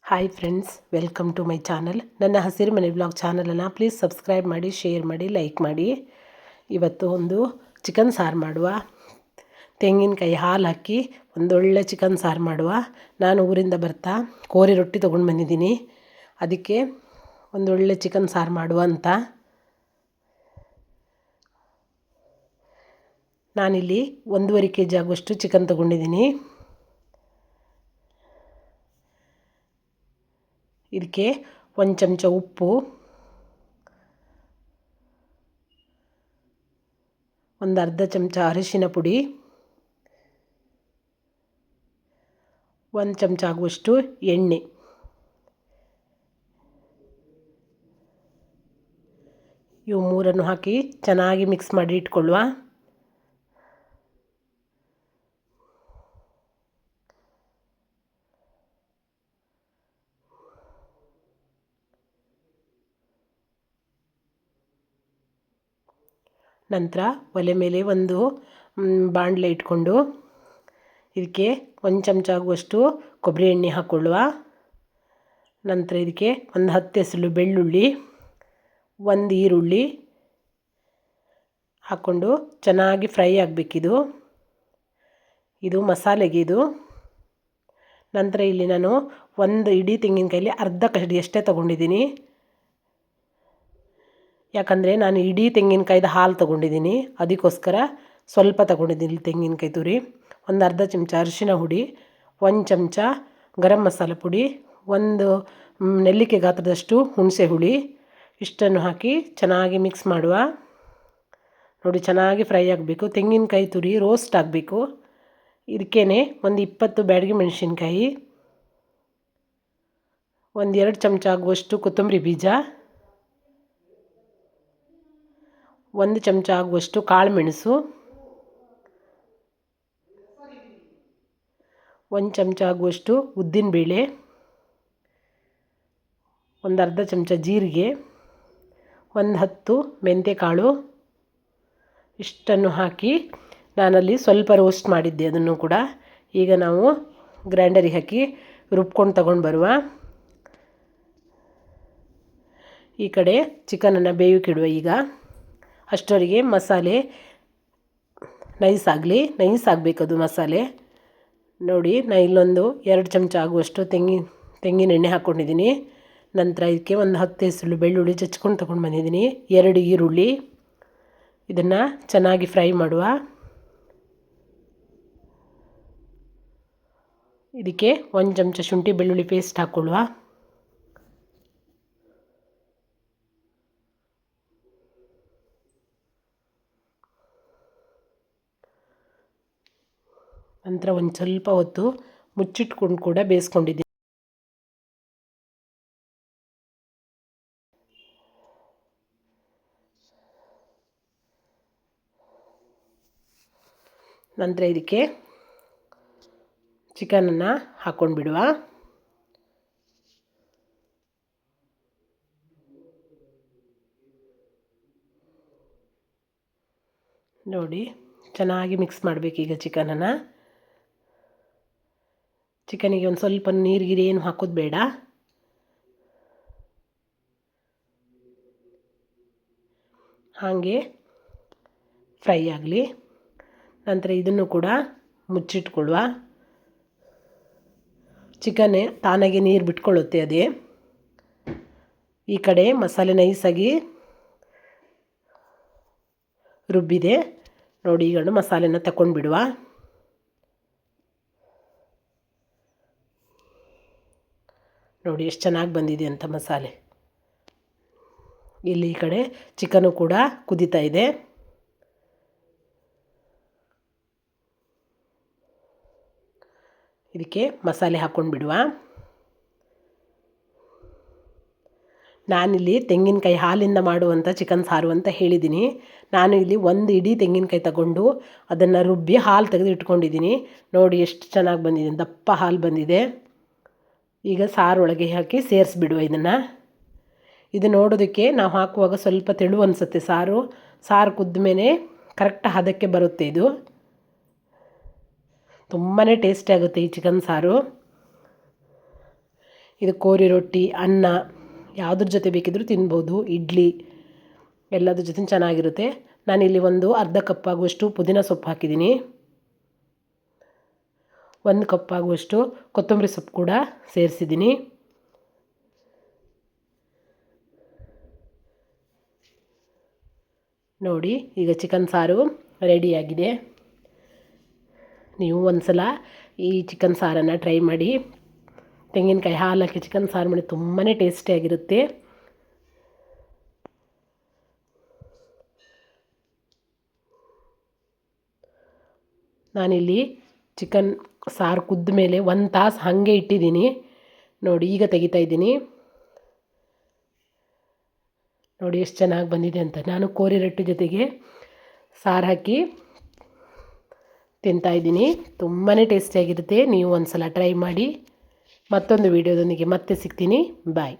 Hi friends, welcome to my channel. ನನ್ನ ಹಸಿರು ಮನೆ ಬ್ಲಾಗ್ ಚಾನಲನ್ನು ಪ್ಲೀಸ್ ಸಬ್ಸ್ಕ್ರೈಬ್ ಮಾಡಿ, ಶೇರ್ ಮಾಡಿ, ಲೈಕ್ ಮಾಡಿ. ಇವತ್ತು ಒಂದು ಚಿಕನ್ ಸಾರು ಮಾಡುವ. ತೆಂಗಿನಕಾಯಿ ಹಾಲು ಹಾಕಿ ಒಂದೊಳ್ಳೆ ಚಿಕನ್ ಸಾರು ಮಾಡುವ. ನಾನು ಊರಿಂದ ಬರ್ತಾ ಕೋರಿ ರೊಟ್ಟಿ ತೊಗೊಂಡು ಬಂದಿದ್ದೀನಿ. ಅದಕ್ಕೆ ಒಂದೊಳ್ಳೆ ಚಿಕನ್ ಸಾರು ಮಾಡುವ ಅಂತ ನಾನಿಲ್ಲಿ 1.5 kg ಆಗುವಷ್ಟು ಚಿಕನ್ ತೊಗೊಂಡಿದ್ದೀನಿ. ಇದಕ್ಕೆ 1 ಚಮಚ ಉಪ್ಪು, 1/2 ಚಮಚ ಅರಿಶಿನ ಪುಡಿ, 1 ಚಮಚ ಆಗುವಷ್ಟು ಎಣ್ಣೆ, ಇವು ಮೂರನ್ನು ಹಾಕಿ ಚೆನ್ನಾಗಿ ಮಿಕ್ಸ್ ಮಾಡಿ ಇಟ್ಕೊಳ್ಳುವ. ನಂತರ ಒಲೆ ಮೇಲೆ ಒಂದು ಬಾಣಲೆ ಇಟ್ಕೊಂಡು ಇದಕ್ಕೆ 1 ಚಮಚ ಆಗುವಷ್ಟು ಕೊಬ್ಬರಿ ಎಣ್ಣೆ ಹಾಕ್ಕೊಳ್ಳುವ. ನಂತರ ಇದಕ್ಕೆ ಒಂದು 10 ಎಸಳು ಬೆಳ್ಳುಳ್ಳಿ, 1 ಈರುಳ್ಳಿ ಹಾಕ್ಕೊಂಡು ಚೆನ್ನಾಗಿ ಫ್ರೈ ಆಗಬೇಕಿದು. ಇದು ಮಸಾಲೆಗೆ ಇದು. ನಂತರ ಇಲ್ಲಿ ನಾನು ಒಂದು ಇಡೀ ತೆಂಗಿನಕಾಯಲ್ಲಿ ಅರ್ಧ ಕಡಿಯಷ್ಟೇ ತೊಗೊಂಡಿದ್ದೀನಿ. ಯಾಕಂದರೆ ನಾನು ಇಡೀ ತೆಂಗಿನಕಾಯ್ದು ಹಾಲು ತೊಗೊಂಡಿದ್ದೀನಿ, ಅದಕ್ಕೋಸ್ಕರ ಸ್ವಲ್ಪ ತೊಗೊಂಡಿದ್ದೀನಿ ತೆಂಗಿನಕಾಯಿ ತುರಿ. 1/2 ಚಮಚ ಅರಿಶಿನ ಹುಡಿ, 1 ಚಮಚ ಗರಂ ಮಸಾಲ ಪುಡಿ, 1 ನೆಲ್ಲಿಕೆ ಗಾತ್ರದಷ್ಟು ಹುಣಸೆ ಹುಳಿ, ಇಷ್ಟನ್ನು ಹಾಕಿ ಚೆನ್ನಾಗಿ ಮಿಕ್ಸ್ ಮಾಡುವ. ನೋಡಿ, ಚೆನ್ನಾಗಿ ಫ್ರೈ ಆಗಬೇಕು. ತೆಂಗಿನಕಾಯಿ ತುರಿ ರೋಸ್ಟ್ ಆಗಬೇಕು. ಇದಕ್ಕೇ ಒಂದು 20 ಬ್ಯಾಡಗಿ ಮೆಣಸಿನ್ಕಾಯಿ, 1-2 ಚಮಚ ಆಗುವಷ್ಟು ಕೊತ್ತಂಬರಿ ಬೀಜ, 1 ಚಮಚ ಆಗುವಷ್ಟು ಕಾಳು ಮೆಣಸು, 1 ಚಮಚ ಆಗುವಷ್ಟು ಉದ್ದಿನಬೇಳೆ, 1/2 ಚಮಚ ಜೀರಿಗೆ, 10 ಮೆಂತ್ಯಕಾಳು, ಇಷ್ಟನ್ನು ಹಾಕಿ ನಾನಲ್ಲಿ ಸ್ವಲ್ಪ ರೋಸ್ಟ್ ಮಾಡಿದ್ದೆ ಅದನ್ನು ಕೂಡ. ಈಗ ನಾವು ಗ್ರೈಂಡರಿಗೆ ಹಾಕಿ ರುಬ್ಕೊಂಡು ತಗೊಂಡು ಬರುವ. ಈ ಕಡೆ ಚಿಕನನ್ನು ಬೇಯೋಕ್ಕಿಡುವ. ಈಗ ಅಷ್ಟರವರೆಗೆ ಮಸಾಲೆ ನೈಸ್ ಆಗಬೇಕದು ಮಸಾಲೆ. ನೋಡಿ, ನಾನು ಇಲ್ಲೊಂದು 2 ಚಮಚ ಆಗುವಷ್ಟು ತೆಂಗಿನ ಎಣ್ಣೆ ಹಾಕ್ಕೊಂಡಿದ್ದೀನಿ. ನಂತರ ಇದಕ್ಕೆ ಒಂದು 10 ಎಸಳು ಬೆಳ್ಳುಳ್ಳಿ ಚಚ್ಕೊಂಡು ತೊಗೊಂಡು ಬಂದಿದ್ದೀನಿ, 2 ಈರುಳ್ಳಿ. ಇದನ್ನು ಚೆನ್ನಾಗಿ ಫ್ರೈ ಮಾಡುವ. ಇದಕ್ಕೆ 1 ಚಮಚ ಶುಂಠಿ ಬೆಳ್ಳುಳ್ಳಿ ಪೇಸ್ಟ್ ಹಾಕ್ಕೊಳ್ಳುವ. ನಂತರ ಒಂದು ಸ್ವಲ್ಪ ಹೊತ್ತು ಮುಚ್ಚಿಟ್ಕೊಂಡು ಕೂಡ ಬೇಯಿಸ್ಕೊಂಡಿದ್ದೀನಿ. ನಂತರ ಇದಕ್ಕೆ ಚಿಕನನ್ನು ಹಾಕ್ಕೊಂಡು ಬಿಡುವ. ನೋಡಿ, ಚೆನ್ನಾಗಿ ಮಿಕ್ಸ್ ಮಾಡಬೇಕೀಗ ಚಿಕನನ್ನು. ಚಿಕನಿಗೆ ಒಂದು ಸ್ವಲ್ಪ ನೀರು ಏನು ಹಾಕೋದು ಬೇಡ. ಹಾಗೆ ಫ್ರೈ ಆಗಲಿ. ನಂತರ ಇದನ್ನು ಕೂಡ ಮುಚ್ಚಿಟ್ಕೊಳ್ಳುವ. ಚಿಕನ್ ತಾನಾಗೆ ನೀರು ಬಿಟ್ಕೊಳ್ಳುತ್ತೆ ಅದೇ. ಈ ಕಡೆ ಮಸಾಲೆ ನೈಸಾಗಿ ರುಬ್ಬಿದೆ. ನೋಡಿ, ಈಗ ಮಸಾಲೆನ ತಗೊಂಡು ಬಿಡುವ. ನೋಡಿ ಎಷ್ಟು ಚೆನ್ನಾಗಿ ಬಂದಿದೆ ಅಂತ ಮಸಾಲೆ. ಇಲ್ಲಿ ಈ ಕಡೆ ಚಿಕನು ಕೂಡ ಕುದೀತಾ ಇದೆ. ಇದಕ್ಕೆ ಮಸಾಲೆ ಹಾಕ್ಕೊಂಡು ಬಿಡುವ. ನಾನಿಲ್ಲಿ ತೆಂಗಿನಕಾಯಿ ಹಾಲಿಂದ ಮಾಡುವಂಥ ಚಿಕನ್ ಸಾರು ಅಂತ ಹೇಳಿದ್ದೀನಿ. ನಾನು ಇಲ್ಲಿ 1 ಇಡೀ ತೆಂಗಿನಕಾಯಿ ತಗೊಂಡು ಅದನ್ನು ರುಬ್ಬಿ ಹಾಲು ತೆಗೆದು ಇಟ್ಕೊಂಡಿದ್ದೀನಿ. ನೋಡಿ ಎಷ್ಟು ಚೆನ್ನಾಗಿ ಬಂದಿದೆ, ದಪ್ಪ ಹಾಲು ಬಂದಿದೆ. ಈಗ ಸಾರು ಒಳಗೆ ಹಾಕಿ ಸೇರಿಸ್ಬಿಡುವ ಇದನ್ನು. ಇದು ನೋಡೋದಕ್ಕೆ ನಾವು ಹಾಕುವಾಗ ಸ್ವಲ್ಪ ತೆಳು ಅನಿಸುತ್ತೆ ಸಾರು ಕುದ್ದ ಮೇಲೆ ಕರೆಕ್ಟ್ ಹದಕ್ಕೆ ಬರುತ್ತೆ. ಇದು ತುಂಬಾ ಟೇಸ್ಟಿ ಆಗುತ್ತೆ ಈ ಚಿಕನ್ ಸಾರು. ಇದು ಕೋರಿ ರೊಟ್ಟಿ, ಅನ್ನ ಯಾವುದ್ರ ಜೊತೆ ಬೇಕಿದ್ರೂ ತಿನ್ಬೋದು. ಇಡ್ಲಿ ಎಲ್ಲದ್ರ ಜೊತೆ ಚೆನ್ನಾಗಿರುತ್ತೆ. ನಾನಿಲ್ಲಿ ಒಂದು ಅರ್ಧ ಕಪ್ ಆಗುವಷ್ಟು ಪುದೀನ ಸೊಪ್ಪು ಹಾಕಿದ್ದೀನಿ. 1 ಕಪ್ ಆಗುವಷ್ಟು ಕೊತ್ತಂಬರಿ ಸೊಪ್ಪು ಕೂಡ ಸೇರಿಸಿದ್ದೀನಿ. ನೋಡಿ, ಈಗ ಚಿಕನ್ ಸಾರು ರೆಡಿಯಾಗಿದೆ. ನೀವು ಒಂದು ಸಲ ಈ ಚಿಕನ್ ಸಾರನ್ನು ಟ್ರೈ ಮಾಡಿ. ತೆಂಗಿನಕಾಯಿ ಹಾಲು ಹಾಕಿ ಚಿಕನ್ ಸಾರು ಮಾಡಿ ತುಂಬಾ ಟೇಸ್ಟಿಯಾಗಿರುತ್ತೆ. ನಾನಿಲ್ಲಿ ಚಿಕನ್ ಸಾರು ಕುದ್ದ ಮೇಲೆ 1 ತಾಸು ಹಾಗೆ ಇಟ್ಟಿದ್ದೀನಿ. ನೋಡಿ, ಈಗ ತೆಗಿತಾ ಇದ್ದೀನಿ. ನೋಡಿ ಎಷ್ಟು ಚೆನ್ನಾಗಿ ಬಂದಿದೆ ಅಂತ. ನಾನು ಕೋರಿ ರೊಟ್ಟಿ ಜೊತೆಗೆ ಸಾರು ಹಾಕಿ ತಿಂತಾಯಿದ್ದೀನಿ. ತುಂಬಾ ಟೇಸ್ಟಿಯಾಗಿರುತ್ತೆ. ನೀವು ಒಂದು ಸಲ ಟ್ರೈ ಮಾಡಿ. ಮತ್ತೊಂದು ವಿಡಿಯೋದೊಂದಿಗೆ ಮತ್ತೆ ಸಿಗ್ತೀನಿ. ಬಾಯ್.